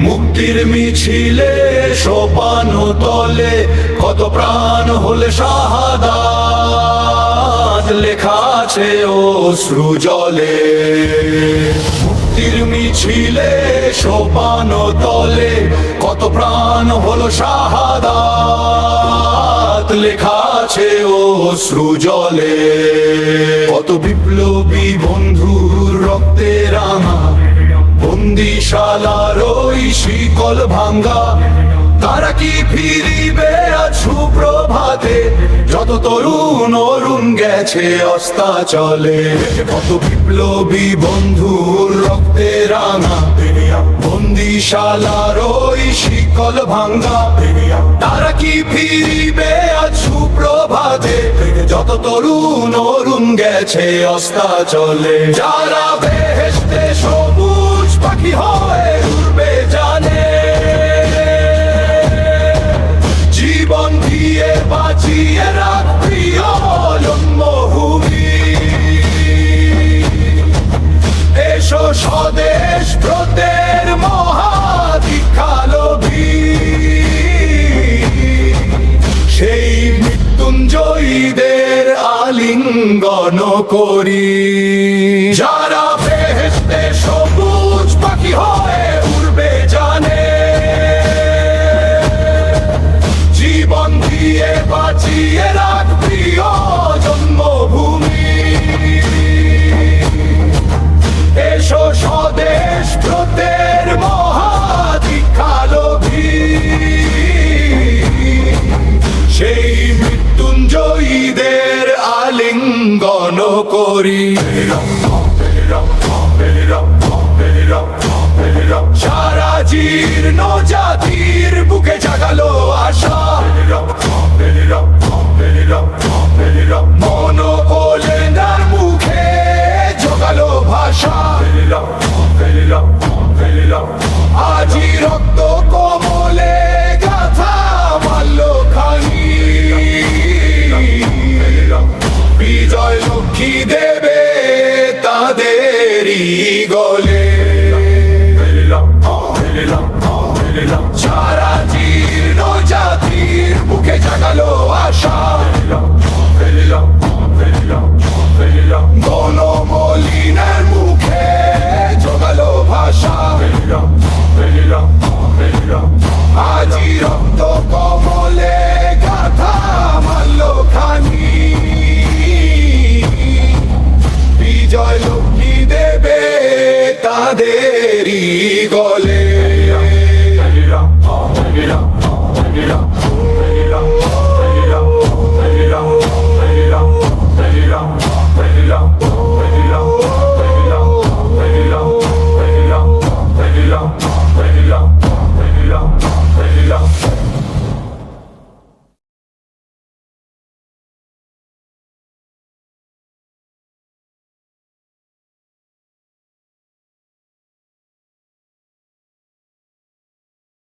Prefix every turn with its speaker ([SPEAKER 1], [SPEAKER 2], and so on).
[SPEAKER 1] মুক্তির মিছিলে সোপান তলে কত প্রাণ হলে শাহাদাত, লেখা আছে অশ্রু জলে। মুক্তির মিছিলে সোপান তলে কত প্রাণ হলো শাহাদাত, লেখা আছে অশ্রু জলে। কত বিপ্লবী বন্ধুর রক্তে রাঙা বন্দিশালার ওই শিকল ভাঙ্গা, তারা কি ফিরিবে আজ সুপ্রভাতে? যত তরুণ অরুণ গেছে অস্তাচলে। কত বিপ্লবী বন্ধুর রক্তে রাঙা বন্দিশালার ওই শিকল ভাঙ্গা, তারা কি ফিরিবে আজ সুপ্রভাতে? যত তরুণ অরুণ গেছে অস্তাচলে। যারা বেহেশতে সবুজ পাখি হয়ে উড়বে জানে, জীবন দিয়ে বাঁচিয়ে রাখ প্রিয় জন্মভূমি। এসো স্বদেশ ব্রতের মহাদীক্ষালোভী, সেই মৃত্যুঞ্জয়ীদের আলিঙ্গন করি। যারা বেহেশতে সবুজ পাখি হয়ে উড়বে জানে, জীবন দিয়ে বাঁচিয়ে রাখ প্রিয় জন্মভূমি। এসো স্বদেশ ব্রতের মহাদীক্ষালোভী, সেই মৃত্যুঞ্জয়ীদের আলিঙ্গন করি। সারা জীর্ণ জাতির বুকে জাগালো আশা, মন ওলেনার মুখে জোগালো ভাষা। আজি রক্ত কমলে গাথা মাল্য খানি, বিজয় লক্ষ্মী দেবে তাদেরই গলে। সারা জীর্ণ জাতির বুকে জাগালো আশা।